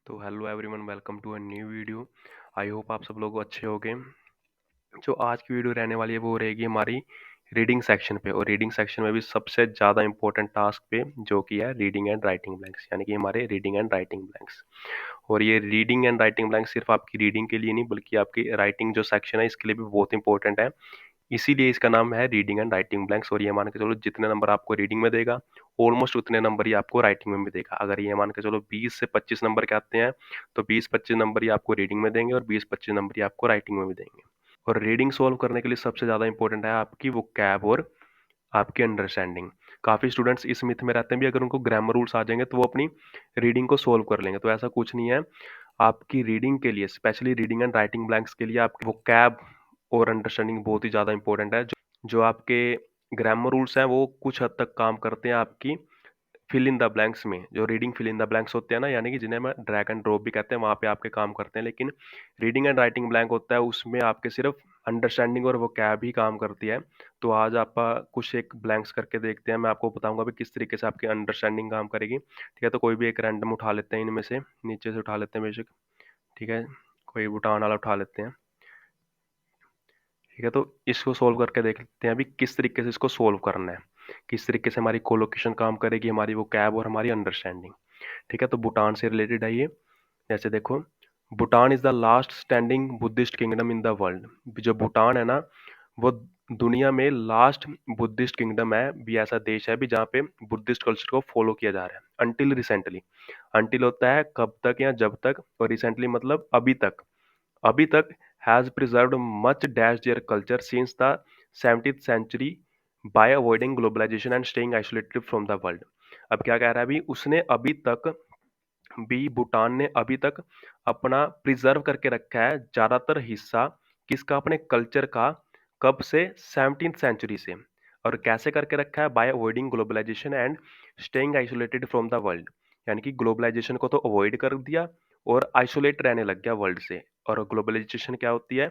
तो hello everyone, welcome to a new video. I hope आप सब लोग अच्छे होंगे। जो आज की वीडियो रहने वाली है वो रहेगी हमारी रीडिंग सेक्शन पे, और रीडिंग सेक्शन में भी सबसे ज़्यादा इंपॉर्टेंट टास्क पे, जो कि है रीडिंग एंड राइटिंग ब्लैंक्स, यानी कि हमारे रीडिंग एंड राइटिंग ब्लैंक्स। और ये रीडिंग एंड राइटिंग ब्लैंक्स सिर्फ आपकी रीडिंग के लिए नहीं, बल्कि आपकी राइटिंग जो सेक्शन है इसके लिए भी बहुत इंपॉर्टेंट है। इसीलिए इसका नाम है रीडिंग एंड राइटिंग ब्लैंक्स। और ये मान के चलो जितने नंबर आपको रीडिंग में देगा, ऑलमोस्ट उतने नंबर ही आपको राइटिंग में भी देगा। अगर ये मान के चलो 20 से 25 नंबर के आते हैं, तो 20-25 नंबर ही आपको रीडिंग में देंगे और 20-25 नंबर ही आपको राइटिंग में भी देंगे। और रीडिंग सॉल्व करने के लिए सबसे ज़्यादा इंपॉर्टेंट है आपकी वोकैब और आपकी अंडरस्टैंडिंग। काफ़ी स्टूडेंट्स इस मिथ में रहते हैं भी अगर उनको ग्रामर रूल्स आ जाएंगे तो वो अपनी रीडिंग को सॉल्व कर लेंगे, तो ऐसा कुछ नहीं है। आपकी रीडिंग के लिए, specially reading and writing blanks के लिए, आपकी वोकैब और अंडरस्टैंडिंग बहुत ही ज़्यादा इंपॉर्टेंट है। जो आपके ग्रामर रूल्स हैं वो कुछ हद तक काम करते हैं आपकी फिल इन द ब्लैंक्स में। जो reading fill in the blanks होते हैं ना, यानी कि जिन्हें हम ड्रैग एंड ड्रॉप भी कहते हैं, वहाँ पे आपके काम करते हैं। लेकिन रीडिंग एंड राइटिंग ब्लैंक होता है, उसमें आपके सिर्फ अंडरस्टैंडिंग और वो कैब ही काम करती है। तो आज आप कुछ एक ब्लैंक्स करके देखते हैं। मैं आपको बताऊंगा भी किस तरीके से आपकी अंडरस्टैंडिंग काम करेगी। ठीक है, तो कोई भी एक रैंडम उठा लेते हैं, इनमें से नीचे से उठा लेते हैं बेशक। ठीक है, कोई भूटान वाला उठा लेते हैं। ठीक है, तो इसको सोल्व करके देखते हैं अभी किस तरीके से इसको सोल्व करना है, किस तरीके से हमारी कोलोकेशन काम करेगी, हमारी वो कैब और हमारी अंडरस्टैंडिंग। ठीक है, तो भूटान से रिलेटेड है ये। जैसे देखो, Bhutan is the last standing Buddhist kingdom in the world. जो भूटान है ना, वो दुनिया में लास्ट बुद्धिस्ट किंगडम है, भी ऐसा देश है भी जहाँ पे बुद्धिस्ट कल्चर को फॉलो किया जा रहा है अंटिल रिसेंटली। अंटिल होता है कब तक या जब तक, और रिसेंटली मतलब अभी तक। अभी तक has preserved much dash their culture since the 17th century by avoiding globalization and staying isolated from the world। अब क्या कह रहा है, अभी उसने अभी तक भी, भूटान ने अभी तक अपना प्रिजर्व करके रखा है ज्यादातर हिस्सा किसका, अपने कल्चर का। कब से? 17th सेंचुरी से। और कैसे करके रखा है? By avoiding globalization and staying isolated from the world. यानी कि ग्लोबलाइजेशन को तो अवॉइड कर दिया और आइसोलेट रहने लग गया वर्ल्ड से। और ग्लोबलाइजेशन क्या होती है?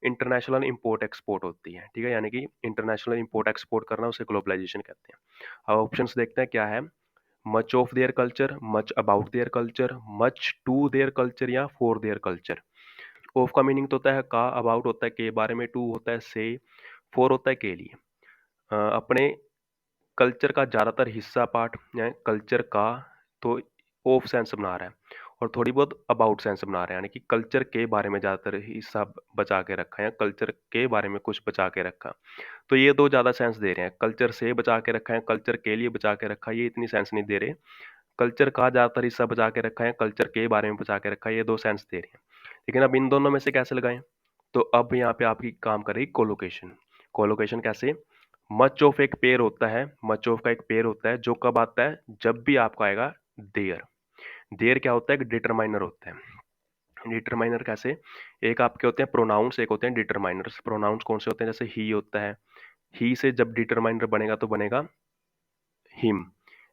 इंटरनेशनल इंपोर्ट एक्सपोर्ट होती है। ठीक है, यानी कि इंटरनेशनल इंपोर्ट एक्सपोर्ट करना, उसे ग्लोबलाइजेशन कहते हैं। अब ऑप्शंस देखते हैं क्या है। Much of their culture, much about their culture, much to their culture, या फॉर देयर कल्चर। ऑफ का मीनिंग तो होता है का, अबाउट होता है के बारे में, टू होता है से, फोर होता है के लिए। अपने कल्चर का ज़्यादातर हिस्सा, पार्ट या कल्चर का, तो ऑफ सेंस बना रहा है। और थोड़ी बहुत अबाउट सेंस बना रहा है, यानी कि कल्चर के बारे में ज़्यादातर हिस्सा बचा के रखा है, या कल्चर के बारे में कुछ बचा के रखा। तो ये दो ज़्यादा सेंस दे रहे हैं। कल्चर से बचा के रखा है, कल्चर के लिए बचा के रखा है, ये इतनी सेंस नहीं दे रहे। कल्चर का ज़्यादातर हिस्सा बचा के रखा है, कल्चर के बारे में बचा के रखा है, ये दो सेंस दे रहे हैं। लेकिन अब इन दोनों में से कैसे लगाएं? तो अब यहाँ पे आपकी काम करेगी कोलोकेशन। कोलोकेशन कैसे? मच ऑफ एक पेयर होता है, मच ऑफ का एक पेयर होता है जो कब आता है? जब भी आपका आएगा देयर। देयर क्या होता है? एक डिटरमाइनर होता है। डिटरमाइनर कैसे? एक आपके होते हैं प्रोनाउंस, एक होते हैं डिटरमाइनर्स। प्रोनाउंस कौन से होते हैं? जैसे ही होता है, ही से जब डिटरमाइनर बनेगा तो बनेगा हिम।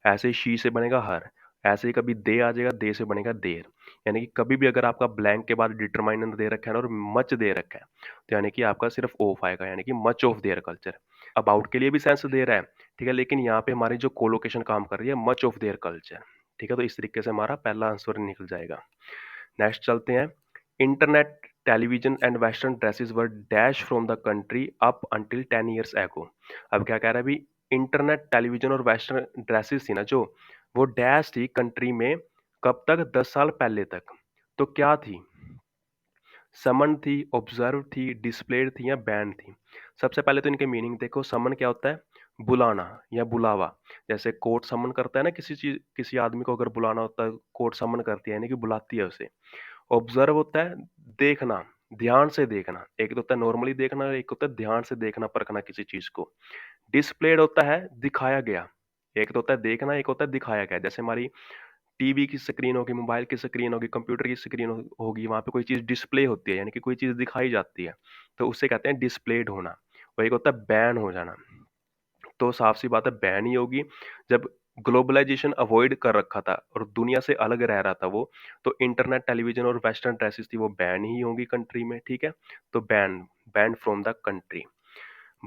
ऐसे ही शी से बनेगा हर। ऐसे ही कभी दे आ जाएगा, दे से बनेगा देर। यानी कि कभी भी अगर आपका ब्लैंक के बाद डिटरमाइनर दे रखा है ना और मच दे रखा है, तो यानी कि आपका सिर्फ ऑफ आएगा, यानी कि much of their culture. About के लिए भी सेंस दे रहा है, ठीक है, लेकिन यहाँ पे हमारी जो कोलोकेशन काम कर रही है, मच ऑफ देयर कल्चर। ठीक है, तो इस तरीके से हमारा पहला आंसर निकल जाएगा। नेक्स्ट चलते हैं। Internet, television and western dresses were dash from the country up until 10 years ago। अब क्या कह रहा है अभी? इंटरनेट, टेलीविजन और वेस्टर्न ड्रेसेस थी ना जो, वो डैश थी कंट्री में कब तक? 10 साल पहले तक। तो क्या थी? समन थी, ऑब्जर्व थी, डिस्प्लेड थी, या बैन थी? सबसे पहले तो इनके मीनिंग देखो। समन क्या होता है? बुलाना या बुलावा। जैसे कोर्ट समन करता है ना, किसी चीज, किसी आदमी को अगर बुलाना होता है, कोर्ट समन करती है, यानी कि बुलाती है उसे। ऑब्जर्व होता है देखना, ध्यान से देखना। एक तो होता है नॉर्मली देखना, एक होता है ध्यान से देखना, परखना किसी चीज को। डिस्प्लेड होता है दिखाया गया। एक तो होता है देखना, एक होता है दिखाया गया। जैसे हमारी टीवी की स्क्रीन होगी, मोबाइल की स्क्रीन होगी, कंप्यूटर की स्क्रीन होगी, वहां पे कोई चीज डिस्प्ले होती है, यानी कि कोई चीज दिखाई जाती है, तो उससे कहते हैं डिस्प्लेड होना। और एक होता है बैन हो जाना। तो साफ सी बात है बैन ही होगी। जब ग्लोबलाइजेशन अवॉइड कर रखा था और दुनिया से अलग रह रहा था वो, तो इंटरनेट, टेलीविजन और वेस्टर्न ड्रेसेस थी, वो बैन ही होंगी कंट्री में। ठीक है, तो ban, ban from the country.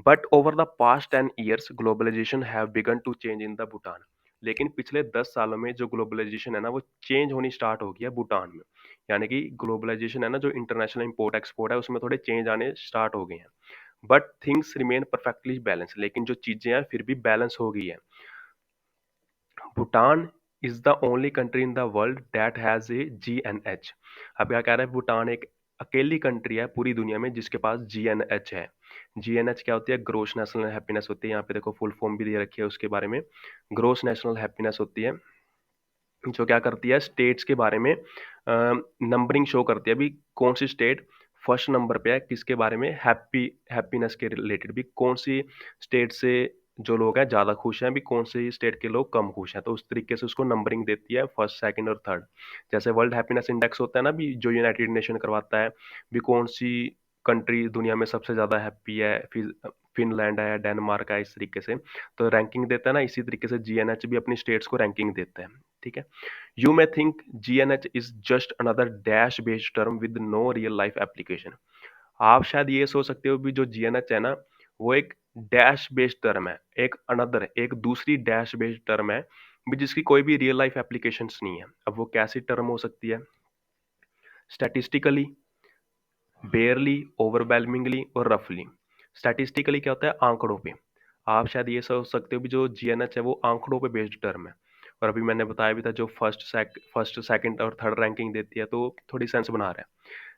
But over the past 10 years globalization have begun to change in the Bhutan. लेकिन पिछले 10 सालों में जो ग्लोबलाइजेशन है ना, वो चेंज होनी स्टार्ट हो गई है भूटान में। यानी कि ग्लोबलाइजेशन है ना, जो इंटरनेशनल इम्पोर्ट एक्सपोर्ट है, उसमें थोड़े चेंज आने स्टार्ट हो गए हैं। But things remain perfectly balance, लेकिन जो चीजें हैं फिर भी बैलेंस हो गई है। Bhutan is the only country in the world that has a GNH। अब क्या कह रहा है, भूटान एक अकेली कंट्री है पूरी दुनिया में जिसके पास GNH है। GNH क्या होती है? ग्रोस नेशनल हैप्पीनेस होती है। यहाँ पे देखो फुल फॉर्म भी दे रखी है उसके बारे में। ग्रोस नेशनल हैप्पीनेस होती है, जो क्या करती है, स्टेट्स के बारे में नंबरिंग शो करती है। अभी कौन सी स्टेट फर्स्ट नंबर पे है, किसके बारे में, हैप्पीनेस के रिलेटेड भी, कौन सी स्टेट से जो लोग हैं ज़्यादा खुश हैं, अभी कौन सी स्टेट के लोग कम खुश हैं, तो उस तरीके से उसको नंबरिंग देती है फर्स्ट, सेकंड और थर्ड। जैसे वर्ल्ड हैप्पीनेस इंडेक्स होता है ना भी, जो यूनाइटेड नेशन करवाता है भी, कौन सी कंट्री दुनिया में सबसे ज़्यादा हैप्पी है, फिर फिनलैंड है, डेनमार्क है, इस तरीके से तो रैंकिंग देता है ना। इसी तरीके से GNH भी अपनी स्टेट्स को रैंकिंग देता है। ठीक है। You may think GNH is just another dash based term with no real life application। आप शायद ये सोच सकते हो भी जो GNH है ना, वो एक डैश बेस्ड टर्म है, एक अनदर, एक दूसरी डैश बेस्ड टर्म है भी, जिसकी कोई भी रियल लाइफ एप्लीकेशंस नहीं है। अब वो कैसी टर्म हो सकती है? स्टैटिस्टिकली, बेयरली, ओवरवेलमिंगली और रफली। स्टैटिस्टिकली क्या होता है? आंकड़ों पे। आप शायद ये सोच सकते हो भी जो GNH है वो आंकड़ों पे बेस्ड टर्म है। और अभी मैंने बताया भी था जो फर्स्ट सेकंड और थर्ड रैंकिंग देती है, तो थोड़ी सेंस बना रहा है।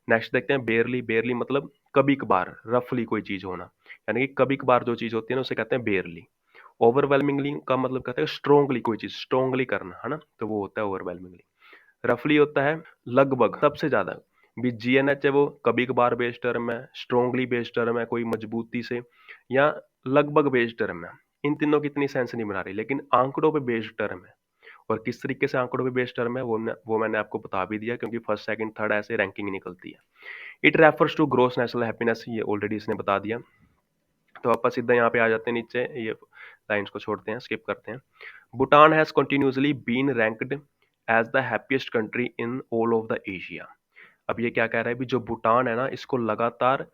नेक्स्ट देखते हैं बेयरली। बेयरली मतलब कभी कभार, रफली कोई चीज होना, यानी कि कभी कभार जो चीज होती है ना उसे कहते हैं बेयरली। ओवरवेलमिंगली का मतलब कहते हैं स्ट्रोंगली, कोई चीज स्ट्रोंगली करना, है ना, तो वो होता है ओवरवेलमिंगली। रफली होता है लगभग, सबसे ज्यादा। भी GNH है वो कभी कभार बेस्ड टर्म है, स्ट्रोंगली बेस्ड टर्म है कोई मजबूती से, या लगभग बेस्ड टर्म है। इन तीनों की इतनी सेंस नहीं बना रही, लेकिन आंकड़ों पे बेस्ड टर्म है। और किस तरीके से आंकड़ों पे बेस्ड टर्म है वो मैंने आपको बता भी दिया, क्योंकि फर्स्ट सेकंड थर्ड ऐसे रैंकिंग निकलती है। It refers to gross national happiness, ये ऑलरेडी इसने बता दिया। तो आप सीधा यहाँ पे आ जाते हैं नीचे, ये लाइंस को छोड़ते हैं, स्किप करते हैं। Bhutan has continuously been ranked as the happiest country in all of the Asia. अब ये क्या कह रहा है भी, जो भूटान है ना, इसको लगातार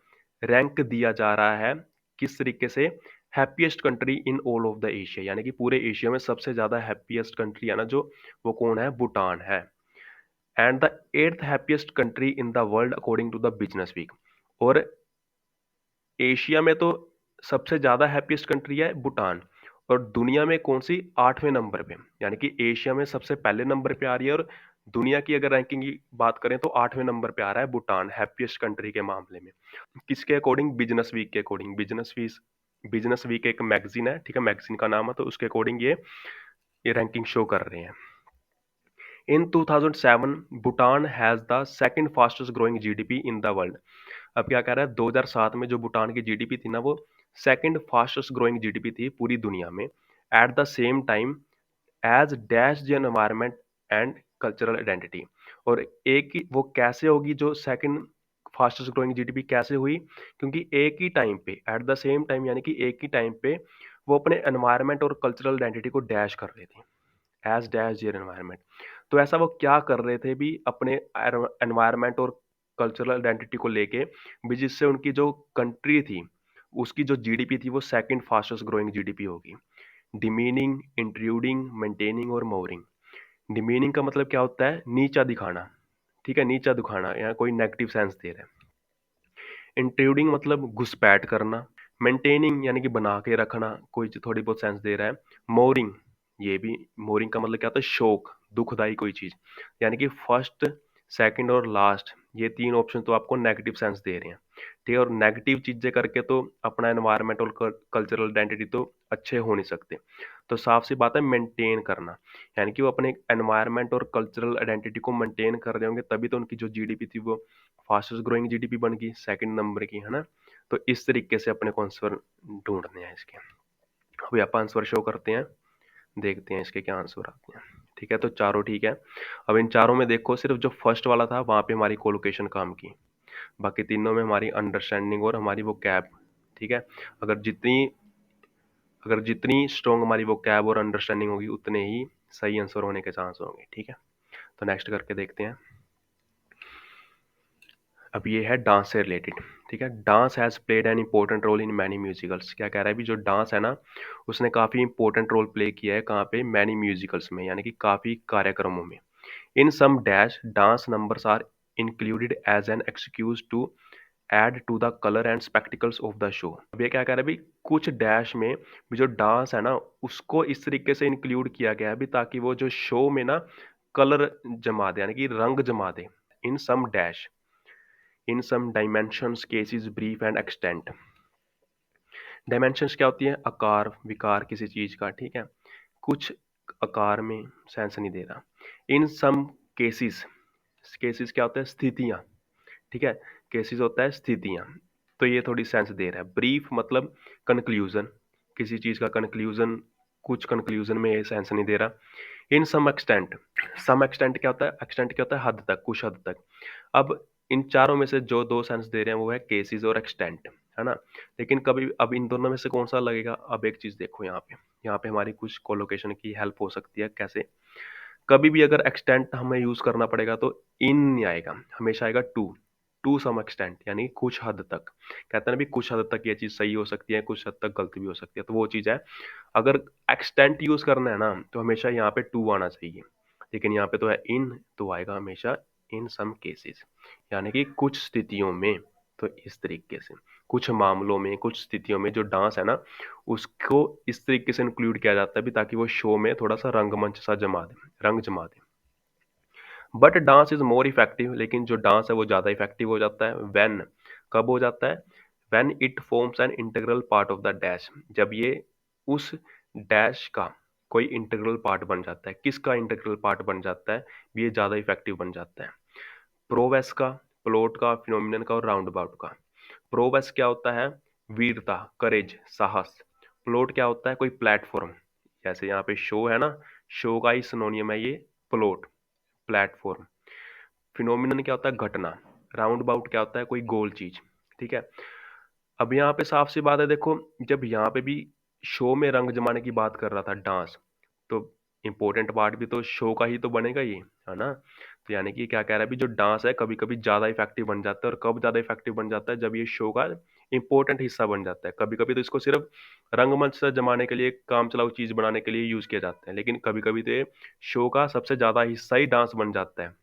रैंक दिया जा रहा है, किस तरीके से? Happiest country in all of the Asia, यानी कि पूरे एशिया में सबसे ज्यादा हैप्पीएस्ट कंट्री है ना जो, वो कौन है? भूटान है। And the eighth happiest country in the world according to the Business Week. और एशिया में तो सबसे ज्यादा हैप्पीएस्ट कंट्री है भूटान, और दुनिया में कौन सी? 8वें नंबर पे। यानी कि एशिया में सबसे पहले नंबर पे आ रही है, और दुनिया की अगर रैंकिंग की बात करें तो 8वें नंबर पे आ रहा है भूटान, हैप्पीएस्ट कंट्री के मामले में। किसके अकॉर्डिंग? बिजनेस वीक के अकॉर्डिंग। बिजनेस वीक एक मैगजीन है, ठीक है, मैगजीन का नाम है, तो उसके अकॉर्डिंग ये रैंकिंग शो कर रहे हैं। इन 2007 Bhutan has the second fastest growing GDP in the world. अब क्या कह रहा है, 2007 में जो भूटान की GDP थी ना, वो सेकंड फास्टेस्ट ग्रोइंग GDP थी पूरी दुनिया में। At the same time as dash the environment and cultural identity. और एक ही वो कैसे होगी जो सेकंड फास्टेस्ट ग्रोइंग GDP कैसे हुई? क्योंकि एक ही टाइम पे, एट द सेम टाइम, यानी कि एक ही टाइम पे वो अपने एनवायरमेंट और कल्चरल आइडेंटिटी को डैश कर रहे थे, एज डैश देयर एनवायरमेंट। तो ऐसा वो क्या कर रहे थे भी अपने एनवायरमेंट और कल्चरल आइडेंटिटी को लेके भी, जिससे उनकी जो कंट्री थी उसकी जो GDP थी वो सेकंड फास्टेस्ट ग्रोइंग GDP होगी। डिमीनिंग, इंट्रूडिंग, मेंटेनिंग और मोरिंग। डिमीनिंग का मतलब क्या होता है? नीचा दिखाना, ठीक है, नीचा दिखाना, यहाँ कोई नेगेटिव सेंस दे रहा है। इंट्रूडिंग मतलब घुसपैठ करना। मेंटेनिंग यानी कि बना के रखना, कोई थोड़ी बहुत सेंस दे रहा है। मोरिंग, ये भी, मोरिंग का मतलब क्या होता है? शोक, दुखदाई कोई चीज। यानी कि फर्स्ट, सेकंड और लास्ट, ये तीन ऑप्शन तो आपको नेगेटिव सेंस दे रहे हैं, ठीक है। और नेगेटिव चीजें करके तो अपना एनवायरमेंट और कल्चरल आइडेंटिटी तो अच्छे हो नहीं सकते। तो साफ सी बात है, मेंटेन करना, यानी कि वो अपने एनवायरमेंट और कल्चरल आइडेंटिटी को मेंटेन कर रहे होंगे, तभी तो उनकी जो GDP थी वो फास्टेस्ट ग्रोइंग GDP बन गई, सेकंड नंबर की, है ना। तो इस तरीके से अपने को आंसर ढूंढने हैं इसके। अभी आप आंसर शो करते हैं, देखते हैं इसके क्या आंसर आते हैं। ठीक है, तो चारों ठीक है। अब इन चारों में देखो, सिर्फ जो फर्स्ट वाला था वहां पे हमारी कोलोकेशन काम की, बाकी तीनों में हमारी अंडरस्टैंडिंग और हमारी वो कैब, ठीक है। अगर जितनी अगर जितनी स्ट्रॉन्ग हमारी वो कैब और अंडरस्टैंडिंग होगी, उतने ही सही आंसर होने के चांस होंगे, ठीक है। तो नेक्स्ट करके देखते हैं। अब ये है डांस से रिलेटेड। ठीक है, dance has played an important role in many musicals. क्या कह रहा है भी, जो डांस है ना उसने काफ़ी इंपॉर्टेंट रोल प्ले किया है कहाँ पे, मैनी म्यूजिकल्स में, यानी कि काफ़ी कार्यक्रमों में। In some dash dance numbers are included as an excuse to add to the colour and spectacles of the show. अब ये क्या कह रहा है भी, कुछ डैश में भी जो डांस है ना उसको इस तरीके से इंक्लूड किया गया है भी ताकि वो जो शो में ना कलर जमा दे, यानी कि रंग जमा दे। In some dash, in some dimensions, cases, brief and extent. Dimensions क्या होती है, आकार विकार किसी चीज का। ठीक है, कुछ आकार में सेंस नहीं दे रहा। इन सम केसेस, केसेस क्या होता है, स्थितियां। ठीक है, केसेस होता है स्थितियां, तो ये थोड़ी सेंस दे रहा है। ब्रीफ मतलब कंक्लूजन, किसी चीज का कंक्लूजन, कुछ कंक्लूजन में ये सेंस नहीं दे रहा। इन सम एक्सटेंट, सम एक्सटेंट क्या होता है, एक्सटेंट क्या होता है, हद तक, कुछ हद तक। अब इन चारों में से जो दो सेंस दे रहे हैं वो है केसेस और एक्सटेंट, है ना। लेकिन कभी अब इन दोनों में से कौन सा लगेगा, अब एक चीज देखो यहाँ पे हमारी कुछ कोलोकेशन की हेल्प हो सकती है। कैसे, कभी भी अगर एक्सटेंट हमें यूज करना पड़ेगा तो इन नहीं आएगा, हमेशा आएगा टू। टू सम एक्सटेंट, यानी कुछ हद तक। कहते हैं ना भी कुछ हद तक ये चीज सही हो सकती है, कुछ हद तक गलत भी हो सकती है, तो वो चीज है। अगर एक्सटेंट यूज करना है ना तो हमेशा यहाँ पे टू आना चाहिए, लेकिन यहाँ पे तो है इन, तो आएगा हमेशा इन सम केसेस, यानी कि कुछ स्थितियों में। तो इस तरीके से कुछ मामलों में, कुछ स्थितियों में जो डांस है ना उसको इस तरीके से इंक्लूड किया जाता है भी ताकि वो शो में थोड़ा सा रंगमंच सा जमा दे, रंग जमा दे। But dance is more effective, लेकिन जो डांस है वो ज्यादा इफेक्टिव हो जाता है व्हेन, कब हो जाता है, when it forms an integral part of the dash, जब ये उस डैश का कोई इंटीग्रल पार्ट बन जाता है। किसका इंटीग्रल पार्ट बन जाता है, ये ज्यादा इफेक्टिव बन जाता है। प्रोवेस का, प्लॉट का, फिनोमिनन का और राउंड अबाउट का। प्रोवेस क्या होता है, वीरता, करेज, साहस। प्लॉट क्या होता है, कोई प्लेटफॉर्म, जैसे यहाँ पे शो है ना, शो का ही सिनोनियम है ये प्लॉट, प्लेटफॉर्म। फिनोमिनन क्या होता है, घटना। राउंड अबाउट क्या होता है, कोई गोल चीज। ठीक है, अब यहाँ पे साफ सी बात है, देखो जब यहाँ पे भी शो में रंग जमाने की बात कर रहा था डांस, तो इम्पोर्टेंट पार्ट भी तो शो का ही तो बनेगा ये, है ना। तो यानी कि क्या कह रहा है भी, जो डांस है कभी कभी ज्यादा इफेक्टिव बन जाता है। और कब ज्यादा इफेक्टिव बन जाता है, जब ये शो का इंपॉर्टेंट हिस्सा बन जाता है। कभी कभी तो इसको सिर्फ रंगमंच से जमाने के लिए, काम चलाऊ चीज बनाने के लिए यूज किया जाता है, लेकिन कभी कभी तो ये शो का सबसे ज्यादा हिस्सा ही डांस बन जाता है,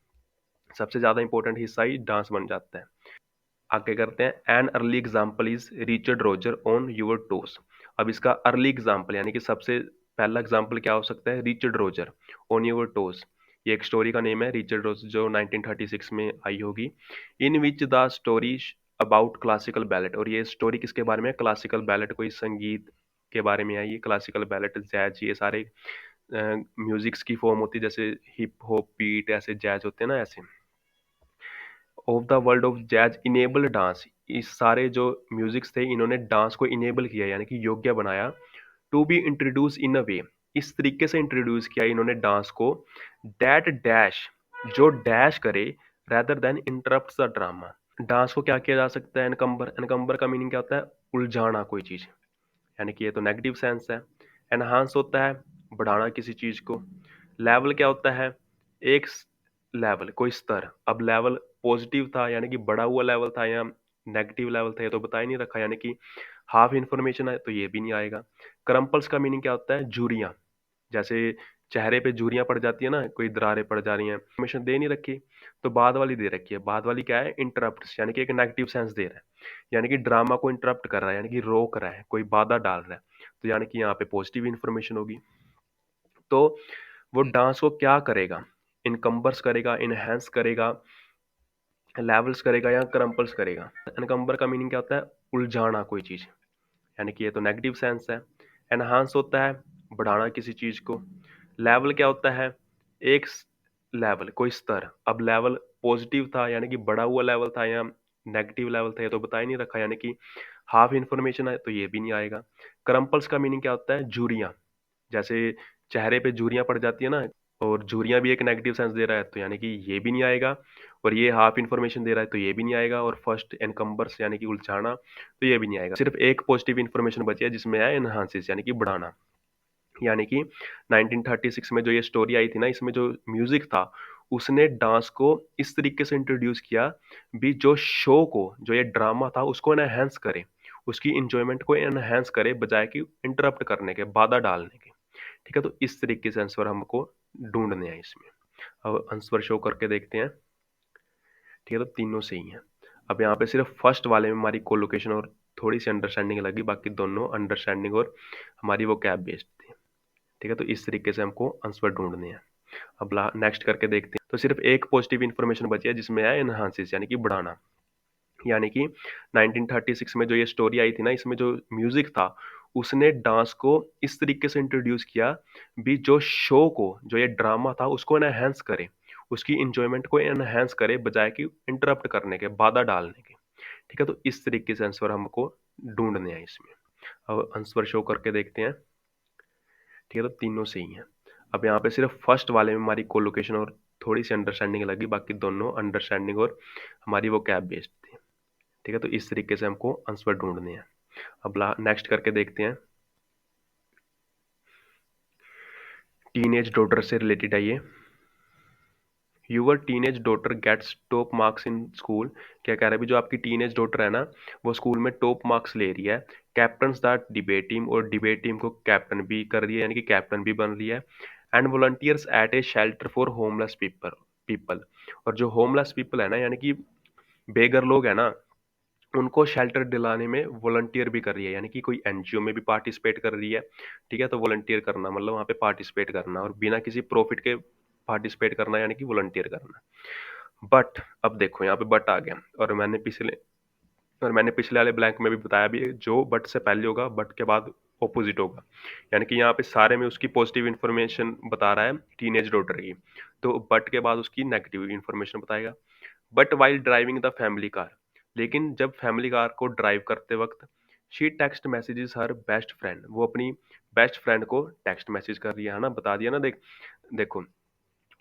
सबसे ज्यादा इंपॉर्टेंट हिस्सा ही डांस बन जाता है। आगे करते हैं, an early example is Richard Roger on your toes. अब इसका अर्ली एग्जाम्पल यानी कि सबसे पहला एग्जाम्पल क्या हो सकता है, Richard Roger on your toes. ये एक स्टोरी का नेम है, रिचर्ड रोजर, जो 1936 में आई होगी। In which the story about classical ballet, और ये स्टोरी किसके बारे में है, क्लासिकल बैलेट, कोई संगीत के बारे में है। ये क्लासिकल बैलेट, जैज, ये सारे म्यूजिक्स की फॉर्म होती है, जैसे हिप हॉप, बीट, ऐसे जैज होते हैं ना, ऐसे। Of the world of jazz enable dance, इस सारे जो म्यूजिक्स थे इन्होंने डांस को इनेबल किया, यानी कि योग्य बनाया। टू बी इंट्रोड्यूस इन अ वे, इस तरीके से इंट्रोड्यूस किया इन्होंने डांस को, दैट डैश, जो डैश करे, rather than interrupt the drama. Dance को क्या किया जा सकता है, एनकम्बर, एनकम्बर का मीनिंग क्या होता है, उलझाना कोई चीज, यानी कि ये तो नेगेटिव सेंस है। एनहांस होता है बढ़ाना किसी चीज को। लेवल क्या होता है, एक लेवल, कोई स्तर। अब लेवल पॉजिटिव था यानी कि बढ़ा हुआ लेवल था, या नेगेटिव लेवल था ये तो बता ही नहीं रखा, यानी कि हाफ इंफॉर्मेशन है तो ये भी नहीं आएगा। क्रम्पल्स का मीनिंग क्या होता है, झुर्रियां, जैसे चेहरे पे झुर्रियां पड़ जाती है ना, कोई दरारें पड़ जा रही हैं, इंफॉर्मेशन दे नहीं रखी तो बाद वाली दे रखी है। बाद वाली क्या है, इंटरप्ट, यानी कि एक नेगेटिव सेंस दे रहा है, यानी कि ड्रामा को इंटरप्ट कर रहा है, यानी कि रोक रहा है, कोई बाधा डाल रहा है, तो यानी कि यहाँ पे पॉजिटिव इंफॉर्मेशन होगी। तो वो डांस को क्या करेगा, इनकम्बर्स करेगा, इनहेंस करेगा, लेवल्स करेगा या क्रम्पल्स करेगा। एनकम्बर का मीनिंग क्या होता है, उलझाना कोई चीज, यानी कि ये तो नेगेटिव सेंस है। एनहांस होता है बढ़ाना किसी चीज को। लेवल क्या होता है, एक लेवल, कोई स्तर। अब लेवल पॉजिटिव था यानी कि बढ़ा हुआ लेवल था, या नेगेटिव लेवल था ये तो बता ही नहीं रखा, यानी कि हाफ इंफॉर्मेशन है तो ये भी नहीं आएगा। क्रम्पल्स का मीनिंग क्या होता है, झुर्रियां, जैसे चेहरे पे झुर्रियां पड़ जाती है ना, और झुर्रियां भी एक नेगेटिव सेंस दे रहा है तो यानी कि ये भी नहीं आएगा। और ये हाफ इंफॉर्मेशन दे रहा है तो ये भी नहीं आएगा। और फर्स्ट एनकम्बर्स यानी कि उलझाना, तो ये भी नहीं आएगा। सिर्फ एक पॉजिटिव इन्फॉर्मेशन बची है जिसमें है एनहांसिस, यानी कि बढ़ाना। यानी कि 1936 में जो ये स्टोरी आई थी ना, इसमें जो म्यूजिक था उसने डांस को इस तरीके से इंट्रोड्यूस किया भी जो शो को, जो ये ड्रामा था उसको एनहांस करे, उसकी इंजॉयमेंट को एनहांस करे बजाय कि इंटरप्ट करने के, बाधा डालने के। ठीक है, तो इस तरीके से आंसर हमको ढूंढने हैं इसमें। अब आंसर शो करके देखते हैं। ठीक है, तो तीनों सही हैं। अब यहाँ पे सिर्फ फर्स्ट वाले में हमारी कोलोकेशन और थोड़ी सी अंडरस्टैंडिंग लगी, बाकी दोनों अंडरस्टैंडिंग और हमारी वो कैब बेस्ड थी। ठीक है, तो इस तरीके से हमको आंसर ढूंढने हैं। अब नेक्स्ट करके देखते हैं। तो सिर्फ एक पॉजिटिव इन्फॉर्मेशन बची है जिसमें है एनहांसिस यानी कि बढ़ाना। यानी कि 1936 में जो ये स्टोरी आई थी ना, इसमें जो म्यूजिक था उसने डांस को इस तरीके से इंट्रोड्यूस किया भी जो शो को, जो ये ड्रामा था उसको एनहांस करे, उसकी इंजॉयमेंट को एनहांस करे बजाय कि इंटरप्ट करने के, बाधा डालने के। ठीक है, तो इस तरीके से आंसर हमको ढूंढने हैं इसमें। अब आंसर शो करके देखते हैं। ठीक है, तो तीनों सही हैं। अब यहाँ पे सिर्फ फर्स्ट वाले में हमारी कोलोकेशन और थोड़ी सी अंडरस्टैंडिंग लगी, बाकी दोनों अंडरस्टैंडिंग और हमारी वो कैब बेस्ड थी। ठीक है, तो इस तरीके से हमको आंसर ढूंढने हैं। अब नेक्स्ट करके देखते हैं। टीनेज डॉटर से रिलेटेड है ये। Your teenage daughter gets top marks in school. क्या कह रहा है भी, जो आपकी टीनेज डॉटर है ना वो स्कूल में टॉप मार्क्स ले रही है। कैप्टन्स द डिबेट टीम, और डिबेट टीम को कैप्टन भी कर रही है यानी कि कैप्टन भी बन रही है। And volunteers at a shelter for homeless people people और जो होमलेस पीपल है ना यानी कि बेगर लोग है ना, उनको शेल्टर दिलाने में वॉलंटियर भी कर रही है, यानी कि कोई एनजीओ में भी पार्टिसिपेट कर रही है। ठीक है, तो वॉलंटियर करना मतलब वहाँ पे पार्टिसिपेट करना और बिना किसी प्रॉफिट के पार्टिसिपेट करना यानी कि वॉलंटियर करना। बट अब देखो यहाँ पे बट आ गया, और मैंने पिछले वाले ब्लैंक में भी बताया भी, जो बट से पहले होगा बट के बाद ऑपोजिट होगा। यानी कि यहाँ पे सारे में उसकी पॉजिटिव इन्फॉर्मेशन बता रहा है टीनेज डॉटर की, तो बट के बाद उसकी नेगेटिव इन्फॉर्मेशन बताएगा। But while driving the family car, लेकिन जब फैमिली कार को ड्राइव करते वक्त she text messages her best friend, वो अपनी बेस्ट फ्रेंड को टेक्स्ट मैसेज कर रही है ना, बता दिया ना। देखो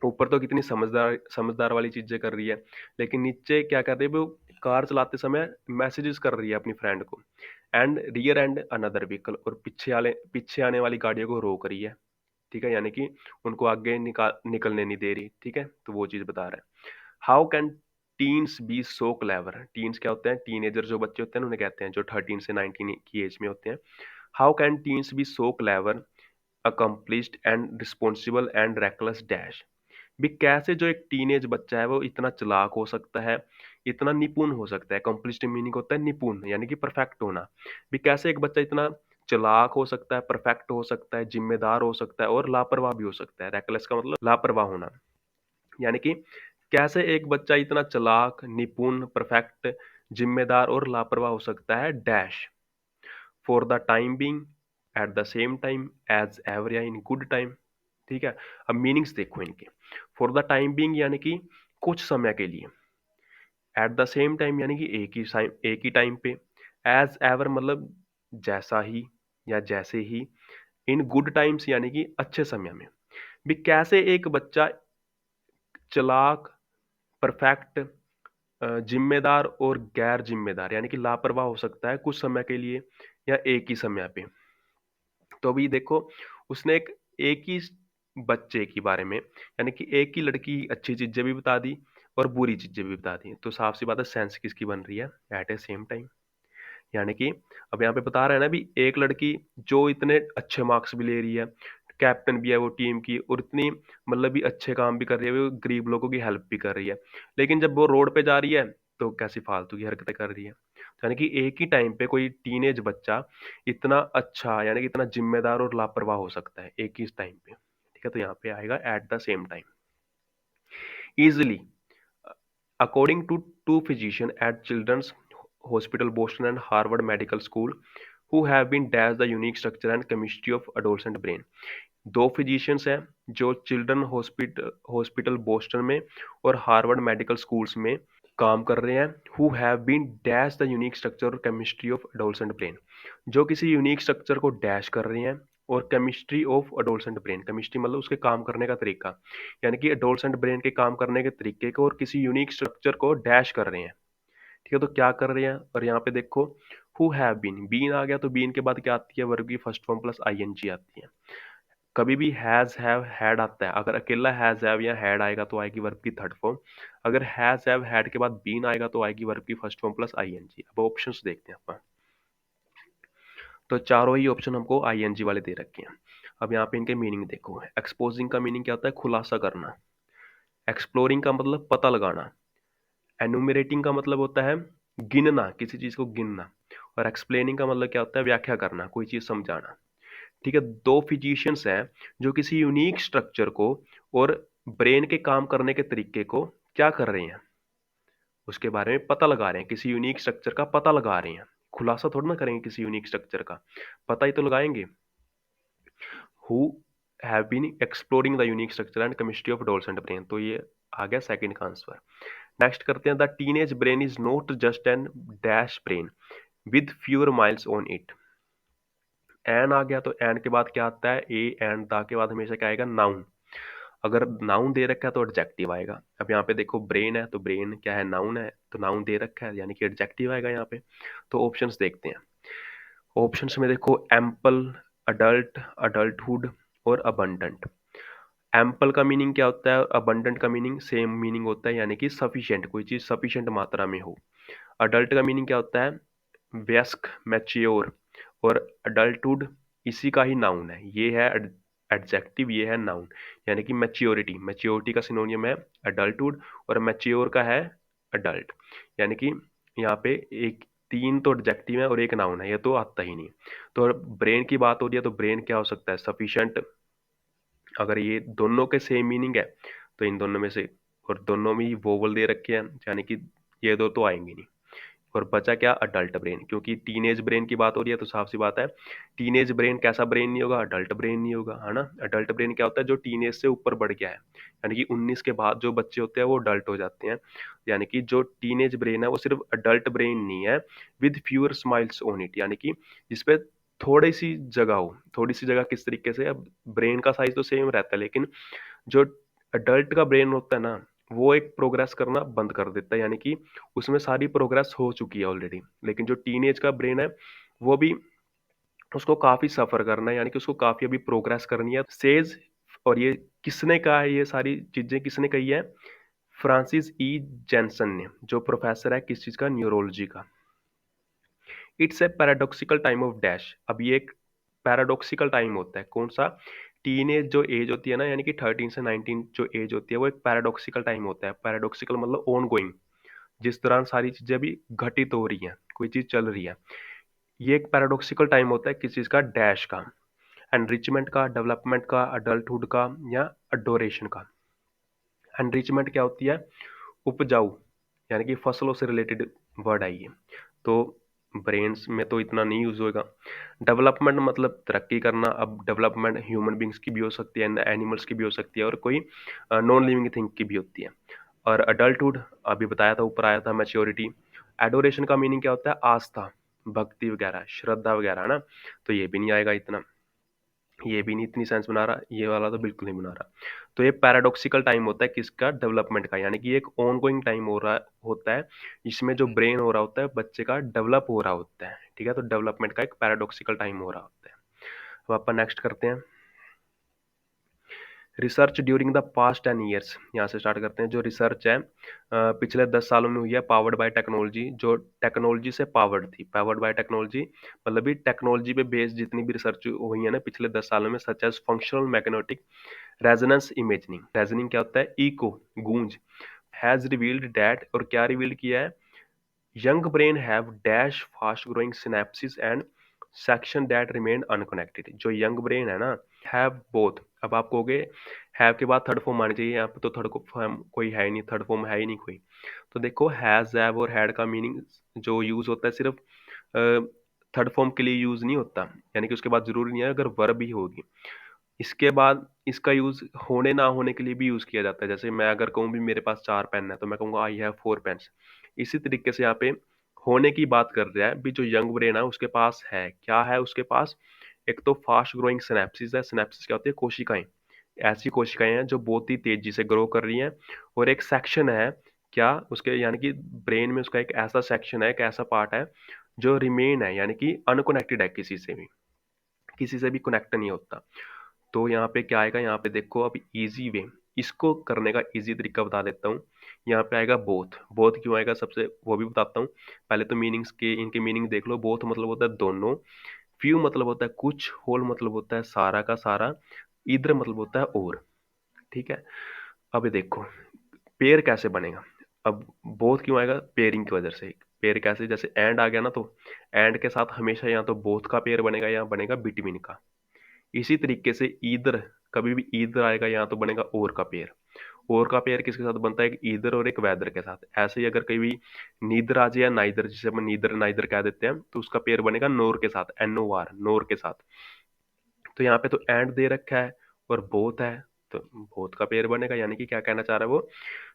ऊपर तो कितनी समझदार समझदार वाली चीजें कर रही है, लेकिन नीचे क्या कर रही है वो, कार चलाते समय मैसेजेस कर रही है अपनी फ्रेंड को। And rear and another vehicle, और पीछे आने वाली गाड़ियों को रोक रही है। ठीक है, यानी कि उनको आगे निकलने नहीं दे रही। ठीक है, तो वो चीज बता रहा है। How can teens be so clever. Teens क्या होते हैं, टीनेजर जो बच्चे होते हैं उन्हें कहते हैं, जो 13 से 19 की एज में होते हैं। How can teens be so clever, accomplished and responsible and reckless dash. भी कैसे जो एक टीनेज बच्चा है वो इतना चालाक हो सकता है, इतना निपुण हो सकता है। अकम्प्लिश्ड मीनिंग होता है निपुण यानी कि परफेक्ट होना। भी कैसे एक बच्चा इतना चालाक हो सकता है, परफेक्ट हो सकता है, जिम्मेदार हो सकता है और लापरवाह भी हो सकता है। रेकलेस का मतलब लापरवाह होना। यानी कि कैसे एक बच्चा इतना चालाक, निपुण, परफेक्ट, जिम्मेदार और लापरवाह हो सकता है, dash for the time being, at the same time, as ever या इन गुड टाइम। ठीक है, अब मीनिंग्स देखो इनके। फॉर द टाइम बीइंग यानी कि कुछ समय के लिए। एट द सेम टाइम यानी कि एक ही टाइम पे। एज एवर मतलब जैसा ही या जैसे ही। इन गुड टाइम्स यानी कि अच्छे समय में। भी कैसे एक बच्चा चालाक, परफेक्ट, जिम्मेदार और गैर जिम्मेदार यानी कि लापरवाह हो सकता है कुछ समय के लिए या एक ही समय पे। तो अभी देखो उसने एक ही बच्चे के बारे में, यानी कि एक ही लड़की की अच्छी चीजें भी बता दी और बुरी चीजें भी बता दी, तो साफ सी बात है सेंस किसकी बन रही है, एट ए सेम टाइम। यानी कि अब यहाँ पे बता रहे हैं ना भी, एक लड़की जो इतने अच्छे मार्क्स भी ले रही है, कैप्टन भी है वो टीम की, और इतनी मतलब भी अच्छे काम भी कर रही है, वो गरीब लोगों की हेल्प भी कर रही है, लेकिन जब वो रोड पे जा रही है तो कैसी फालतू की हरकतें कर रही है। यानी कि एक ही टाइम पे कोई टीनेज बच्चा इतना अच्छा यानी कि इतना जिम्मेदार और लापरवाह हो सकता है एक ही टाइम पे। ठीक है, तो यहाँ पे आएगा eight the same time. Easily, according to two physicians at Children's Hospital Boston and Harvard Medical School, who have been dash the unique structure and chemistry of adolescent brain। दो फिजिशियंस हैं जो चिल्ड्रन हॉस्पिटल बोस्टन में और Harvard medical schools में काम कर रहे हैं। Who have been dash the unique structure और केमिस्ट्री ऑफ एडोलसेंट ब्रेन, जो किसी यूनिक स्ट्रक्चर को डैश कर रहे हैं, और chemistry of adolescent brain, chemistry मतलब उसके काम करने का तरीका, यानी कि एडोलसेंट ब्रेन के काम करने के तरीके को और किसी यूनिक स्ट्रक्चर को डैश कर रहे हैं। ठीक है, तो क्या कर रहे हैं, और यहाँ पे देखो हु हैव बीन, बीन आ गया तो बीन के बाद क्या आती है, वर्ब की फर्स्ट फॉर्म प्लस आईएनजी आती है। कभी भी हैज हैव हैड आता है, अगर अकेला हैज हैव या हैड आएगा तो आएगी वर्ब की थर्ड फॉर्म। अगर हैज हैव हैड के बाद बीन आएगा तो आएगी वर्ब की फर्स्ट फॉर्म प्लस आईएनजी। अब ऑप्शंस देखते हैं अपन। तो चारों ही ऑप्शन हमको आईएनजी वाले दे रखे हैं। अब यहाँ पे इनके मीनिंग देखो। एक्सपोजिंग का मीनिंग क्या होता है? खुलासा करना। एक्सप्लोरिंग का मतलब पता लगाना। एनुमरेटिंग का मतलब होता है गिनना, किसी चीज को गिनना। और एक्सप्लेनिंग का मतलब क्या होता है? व्याख्या करना, कोई चीज समझाना। ठीक है, दो फिजिशियंस हैं जो किसी यूनिक स्ट्रक्चर को और ब्रेन के काम करने के तरीके को क्या कर रहे हैं, उसके बारे में पता लगा रहे हैं। किसी यूनिक स्ट्रक्चर का पता लगा रहे हैं, खुलासा थोड़ा ना करेंगे किसी यूनिक स्ट्रक्चर का, पता ही तो लगाएंगे। Who have been exploring the unique structure and chemistry of dolls and brain. तो ये आ गया सेकंड का आंसर। नेक्स्ट करते हैं, the teenage brain is not just an dash brain with fewer miles on it. An आ गया तो N के बाद क्या आता है? ए एंड द के बाद हमेशा क्या आएगा? नाउन। अगर नाउन दे रखा है तो एडजेक्टिव आएगा। अब यहाँ पे देखो ब्रेन है तो ब्रेन क्या है? नाउन है, तो नाउन दे रखा है यानी कि एडजेक्टिव आएगा यहाँ पे। तो ऑप्शंस देखते हैं। ऑप्शंस में देखो एम्पल, अडल्ट, अडल्टहुड और अबंडेंट। एम्पल का मीनिंग क्या होता है और अबंडेंट का मीनिंग सेम मीनिंग होता है, यानी कि सफिशिएंट, कोई चीज सफिशिएंट मात्रा में हो। अडल्ट का मीनिंग क्या होता है? वयस्क, मैच्योर। और अडल्टहुड इसी का ही नाउन है, ये है एडजेक्टिव, ये है नाउन। यानी कि मैच्योरिटी, मैच्योरिटी का सिनोनियम है अडल्टहुड और मैच्योर का है अडल्ट। यानी कि यहाँ पे एक तीन तो एडजेक्टिव है और एक नाउन है, ये तो आता ही नहीं। तो ब्रेन की बात हो रही है तो ब्रेन क्या हो सकता है? सफिशिएंट। अगर ये दोनों के सेम मीनिंग है तो इन दोनों में से, और दोनों में ही वोवल दे रखे हैं यानी कि ये दो तो आएंगे नहीं। और बचा क्या? अडल्ट ब्रेन, क्योंकि टीनेज ब्रेन की बात हो रही है तो साफ सी बात है टीनेज ब्रेन कैसा ब्रेन नहीं होगा? अडल्ट ब्रेन नहीं होगा, है ना। अडल्ट ब्रेन क्या होता है? जो टीनेज से ऊपर बढ़ गया है, यानी कि 19 के बाद जो बच्चे होते हैं वो अडल्ट हो जाते हैं। यानी कि जो टीनेज ब्रेन है वो सिर्फ अडल्ट ब्रेन नहीं है, with fewer smiles on it, यानी कि जिसपे थोड़ी सी जगह हो। थोड़ी सी जगह किस तरीके से? अब ब्रेन का साइज तो सेम रहता है, लेकिन जो अडल्ट का ब्रेन होता है ना, वो एक प्रोग्रेस करना बंद कर देता है, यानी कि उसमें सारी प्रोग्रेस हो चुकी है ऑलरेडी। लेकिन जो टीनेज का ब्रेन है वो भी, उसको काफी सफर करना है, यानी कि उसको काफी अभी प्रोग्रेस करनी है सेज। और ये किसने कहा है? ये सारी चीजें किसने कही है? फ्रांसिस ई जेनसन ने, जो प्रोफेसर है किस चीज का? न्यूरोलॉजी का। It's a paradoxical time of dash. अब ये एक पैराडॉक्सिकल टाइम होता है, कौन सा? टीनेज जो एज होती है ना, यानी कि 13 से 19 जो एज होती है वो एक पैराडॉक्सिकल टाइम होता है। पैराडॉक्सिकल मतलब ऑन गोइंग, जिस दौरान सारी चीजें भी घटित हो रही हैं, कोई चीज चल रही है। ये एक पैराडॉक्सिकल टाइम होता है किस चीज का? डैश का। एनरिचमेंट का, डेवलपमेंट का, अडल्टहुड का या अडोरेशन का। एनरिचमेंट क्या होती है? उपजाऊ, यानी कि फसलों से रिलेटेड वर्ड है ये। तो ब्रेन्स में तो इतना नहीं यूज होगा। डेवलपमेंट मतलब तरक्की करना। अब डेवलपमेंट ह्यूमन बींग्स की भी हो सकती है, एनिमल्स की भी हो सकती है और कोई नॉन लिविंग थिंग की भी होती है। और अडल्टहुड अभी बताया था, ऊपर आया था मैच्योरिटी। एडोरेशन का मीनिंग क्या होता है? आस्था, भक्ति वगैरह, श्रद्धा वगैरह, है ना। तो ये भी नहीं आएगा इतना, ये भी नहीं इतनी सेंस बना रहा, ये वाला तो बिल्कुल नहीं बना रहा। तो ये पैराडॉक्सिकल टाइम होता है किसका? डेवलपमेंट का, यानी कि एक ऑनगोइंग टाइम हो रहा होता है, इसमें जो ब्रेन हो रहा होता है बच्चे का डेवलप हो रहा होता है। ठीक है, तो डेवलपमेंट का एक पैराडॉक्सिकल टाइम हो रहा होता है। अब अपन नेक्स्ट करते हैं, research during the past 10 years. यहाँ से स्टार्ट करते हैं। जो रिसर्च है पिछले 10 सालों में हुई है, पावर्ड बाय टेक्नोलॉजी, जो टेक्नोलॉजी से पावर्ड थी। पावर्ड बाय टेक्नोलॉजी मतलब भी टेक्नोलॉजी पे बेस्ड जितनी भी रिसर्च हुई है ना पिछले 10 सालों में, such as functional magnetic resonance imaging. Reasoning क्या होता है? इको, गूंज। हैज रिवील्ड दैट, और क्या रिवील्ड किया है? Young brain have dash fast growing synapses and section that remain unconnected. जो यंग ब्रेन है ना, हैव बोथ। अब आप कहोगे हैव के बाद थर्ड फॉर्म आनी चाहिए, यहाँ पे तो थर्ड फॉर्म कोई है ही नहीं, थर्ड फॉर्म है ही नहीं कोई। तो देखो हैज, हैव और हैड का मीनिंग जो यूज होता है सिर्फ थर्ड फॉर्म के लिए यूज नहीं होता, यानी कि उसके बाद जरूरी नहीं है अगर वर्ब भी होगी। इसके बाद इसका यूज होने ना होने के लिए भी यूज किया जाता है। जैसे मैं अगर कहूँ भी मेरे पास 4 पेन है तो मैं कहूँगा आई हैव 4 पेन्स। इसी तरीके से यहाँ पे होने की बात कर रहा है भी, जो यंग ब्रेन है उसके पास है क्या? है उसके पास एक तो फास्ट ग्रोइंग सिनेप्सिस है। सिनेप्सिस क्या होती है? कोशिकाएं। ऐसी कोशिकाएं हैं जो बहुत ही तेजी से ग्रो कर रही हैं। और एक सेक्शन है क्या उसके, यानी कि ब्रेन में उसका एक ऐसा सेक्शन है, एक ऐसा पार्ट है जो रिमेन है, यानी कि अनकनेक्टेड है, किसी से भी कनेक्ट नहीं होता। तो यहाँ पे क्या आएगा, यहाँ पे देखो अब इजी वे, इसको करने का इजी तरीका बता देता हूँ। यहाँ पे आएगा बोथ। बोथ क्यों आएगा सबसे, वो भी बताता हूँ। पहले तो मीनिंग्स के, इनके मीनिंग देख लो। बोथ मतलब होता है दोनों, फ्यू मतलब होता है कुछ, होल मतलब होता है सारा का सारा, इधर मतलब होता है और। ठीक है, अब ये देखो पेयर कैसे बनेगा। अब बोथ क्यों आएगा, पेयरिंग की वजह से। पेयर कैसे, जैसे एंड आ गया ना, तो एंड के साथ हमेशा या तो बोथ का पेयर बनेगा या बनेगा बिटवीन का। इसी तरीके से ईदर, कभी भी ईदर आएगा यहाँ तो बनेगा और का पेयर। और का पेयर किसके साथ बनता है, एक ईदर और एक वेदर के साथ। ऐसे ही अगर कभी नीदर आ जाए या नाइदर, जिसे हम नीदर नाइदर कह देते हैं, तो उसका पेयर बनेगा नोर के साथ, NOR, नोर के साथ। तो यहाँ पे तो एंड दे रखा है और बोथ है, तो बोथ का पेयर बनेगा। यानी कि क्या कहना चाह रहा है वो,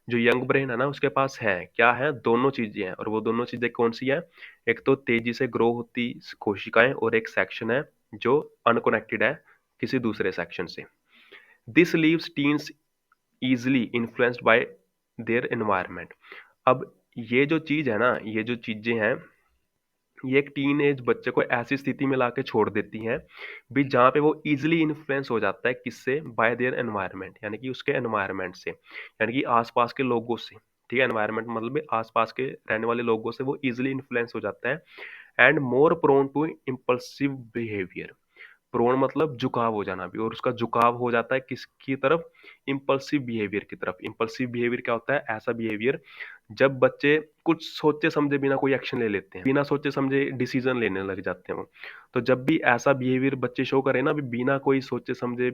जो यंग ब्रेन है ना उसके पास है क्या है, दोनों चीजें हैं। और वो दोनों चीजें कौन सी है, एक तो तेजी से ग्रो होती कोशिकाएं, और एक सेक्शन है जो अनकनेक्टेड है किसी दूसरे सेक्शन से। This leaves teens easily influenced by their environment. अब ये जो चीज है ना, ये जो चीजें हैं, ये एक टीन एज बच्चे को ऐसी स्थिति में लाके छोड़ देती हैं भी जहाँ पे वो इजिली इन्फ्लुएंस हो जाता है, किससे, बाय देयर एनवायरनमेंट, यानी कि उसके एनवायरनमेंट से, यानी कि आसपास के लोगों से। ठीक है, एनवायरनमेंट मतलब भी आसपास के रहने वाले लोगों से वो इजिली इन्फ्लुएंस हो जाता है। And more prone to impulsive behaviour. Prone मतलब झुकाव हो जाना भी, और उसका झुकाव हो जाता है किसकी तरफ, इम्पल्सिव बिहेवियर की तरफ। इम्पल्सिव बिहेवियर क्या होता है, ऐसा बिहेवियर जब बच्चे कुछ सोचे समझे बिना कोई एक्शन ले लेते हैं, बिना सोचे समझे डिसीजन लेने लग जाते हैं वो। तो जब भी ऐसा बिहेवियर बच्चे शो करें ना, बिना कोई सोचे समझे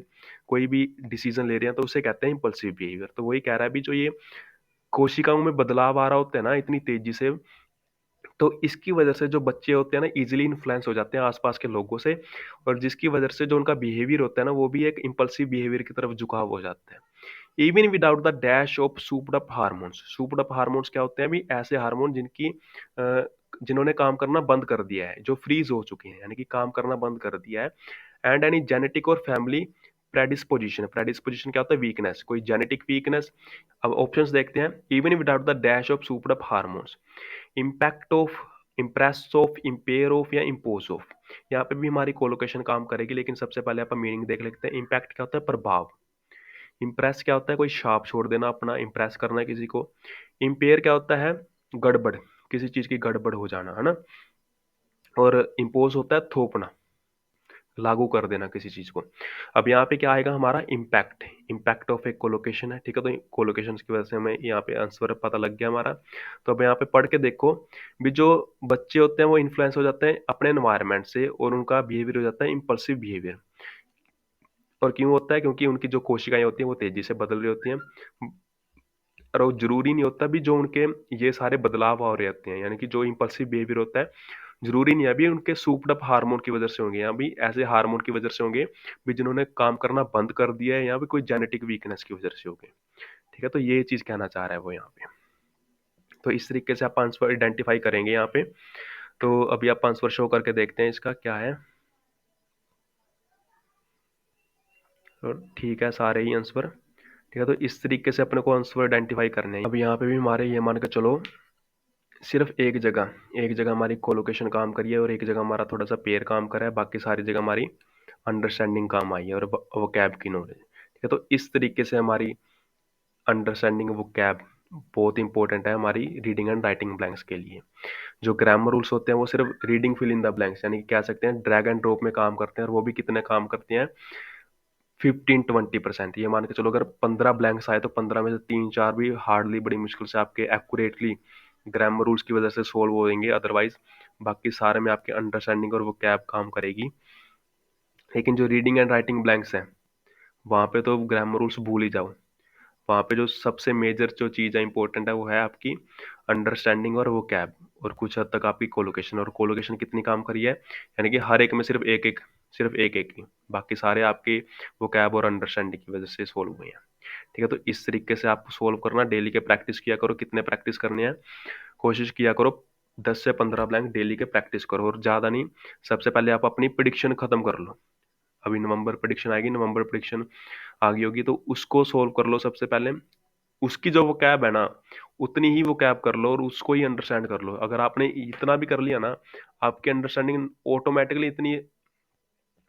कोई भी डिसीजन ले रहे हैं, तो उसे कहते हैं इम्पल्सिव बिहेवियर। तो वही कह रहा है भी, जो ये कोशिकाओं में बदलाव आ रहा होता है ना इतनी तेजी से, तो इसकी वजह से जो बच्चे होते हैं ना इजीली इन्फ्लुएंस हो जाते हैं आसपास के लोगों से, और जिसकी वजह से जो उनका बिहेवियर होता है ना वो भी एक इम्पल्सिव बिहेवियर की तरफ झुकाव हो जाता है। Even without the dash of souped up hormones. Souped up hormones क्या होते हैं, अभी ऐसे हार्मोन जिनकी जिन्होंने काम करना बंद कर दिया है, जो फ्रीज हो चुके हैं, यानी कि काम करना बंद कर दिया है। एंड एनी जेनेटिक और फैमिली प्रेडिस्पोजिशन। प्रेडिस्पोजिशन क्या होता है, वीकनेस, कोई जेनेटिक वीकनेस। अब ऑप्शंस देखते हैं। Even without the dash of souped up hormones, impact of, impress of, impair of या इम्पोज ऑफ। यहाँ पे भी हमारी कोलोकेशन काम करेगी, लेकिन सबसे पहले आप मीनिंग देख लेते हैं। इम्पैक्ट क्या होता है, प्रभाव। इम्प्रेस क्या होता है, कोई छाप छोड़ देना अपना, इम्प्रेस करना है किसी को। इम्पेयर क्या होता है, गड़बड़, किसी चीज की गड़बड़ हो जाना, है ना। और इम्पोज होता है थोपना, लागू कर देना किसी चीज को। अब यहाँ पे क्या आएगा हमारा, इम्पैक्ट। इम्पैक्ट ऑफ एक कोलोकेशन है, ठीक है। तो कोलोकेशन की वजह से हमें यहाँ पे आंसर पता लग गया हमारा। तो अब यहाँ पे पढ़ के देखो भी, जो बच्चे होते हैं वो इन्फ्लुएंस हो जाते हैं अपने एनवायरनमेंट से, और उनका बिहेवियर हो जाता है इम्पल्सिव बिहेवियर। और क्यों होता है, क्योंकि उनकी जो कोशिकाएं होती हैं वो तेजी से बदल रही होती हैं। और वो जरूरी नहीं होता भी जो उनके ये सारे बदलाव आ रहे होते हैं, यानी कि जो इम्पल्सिव बिहेवियर होता है, जरूरी नहीं है अभी उनके सूप्ड अप हार्मोन की वजह से होंगे, या भी ऐसे हार्मोन की वजह से होंगे भी जिन्होंने काम करना बंद कर दिया है, या भी कोई जेनेटिक वीकनेस की वजह से होंगे। ठीक है, तो ये चीज कहना चाह रहा है वो यहाँ पे। तो इस तरीके से आप आंसर आइडेंटिफाई करेंगे यहाँ पे। तो अभी आप आंसर शो करके देखते हैं इसका क्या है। तो ठीक है, सारे ही आंसर ठीक है। तो इस तरीके से अपने को आंसर आइडेंटिफाई करने हैं। अब यहाँ पे भी हमारे ये मान के चलो, सिर्फ एक जगह हमारी कोलोकेशन काम करी है, और एक जगह हमारा थोड़ा सा पेयर काम करा है, बाकी सारी जगह हमारी अंडरस्टैंडिंग काम आई है, और वो कैब की नॉलेज। ठीक है, तो इस तरीके से हमारी अंडरस्टैंडिंग वो कैब बहुत इंपॉर्टेंट है हमारी रीडिंग एंड राइटिंग ब्लैंक्स के लिए। जो ग्रामर रूल्स होते हैं वो सिर्फ reading fill in the blanks, यानी कि कह सकते हैं ड्रैग एंड ड्रॉप में काम करते हैं, और वो भी कितने काम करते हैं, 15-20%। ये मान के चलो अगर 15 ब्लैंक्स आए तो 15 में से 3-4 भी हार्डली, बड़ी मुश्किल से आपके एक्यूरेटली ग्रामर रूल्स की वजह से सोल्व होंगे, अदरवाइज बाकी सारे में आपके अंडरस्टैंडिंग और वो कैब काम करेगी। लेकिन जो रीडिंग एंड राइटिंग ब्लैंक्स हैं वहाँ पे तो ग्रामर रूल्स भूल ही जाओ। वहाँ पे जो सबसे मेजर जो चीज़ है इंपॉर्टेंट है वो है आपकी अंडरस्टैंडिंग और वो कैब, और कुछ हद तक आपकी कोलोकेशन। और कोलोकेशन कितनी काम करी है, यानी कि हर एक में सिर्फ एक एक ही, बाकी सारे आपके वो कैब और अंडरस्टैंडिंग की वजह से सोल्व हुए हैं। ठीक है, तो इस तरीके से आप सोल्व करना, डेली के प्रैक्टिस किया करो। कितने प्रैक्टिस करने हैं, कोशिश किया करो 10 से 15 ब्लैंक डेली के प्रैक्टिस करो, और ज़्यादा नहीं। सबसे पहले आप अपनी प्रिडिक्शन खत्म कर लो। अभी नवंबर प्रिडिक्शन आएगी, नवंबर प्रिडिक्शन आ गई होगी, तो उसको सोल्व कर लो सबसे पहले। उसकी जो वो कैब है ना, उतनी ही वो कैब कर लो और उसको ही अंडरस्टैंड कर लो। अगर आपने इतना भी कर लिया ना, आपकी अंडरस्टैंडिंग ऑटोमेटिकली इतनी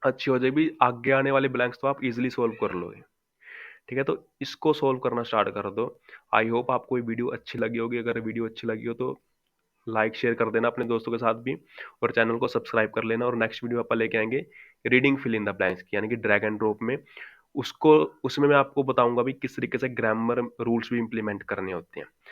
अच्छी हो जाएगी, आगे आने वाले ब्लैंक्स तो आप इजीली सोल्व कर लोगे। ठीक है, तो इसको सोल्व करना स्टार्ट कर दो। आई होप आपको ये वीडियो अच्छी लगी होगी। अगर वीडियो अच्छी लगी हो तो लाइक शेयर कर देना अपने दोस्तों के साथ भी, और चैनल को सब्सक्राइब कर लेना। और नेक्स्ट वीडियो अपन लेके आएंगे reading fill in the blanks की, यानी कि ड्रैग एंड ड्रॉप में। उसको उसमें मैं आपको बताऊंगा भी किस तरीके से ग्रामर रूल्स भी इंप्लीमेंट करने होते हैं।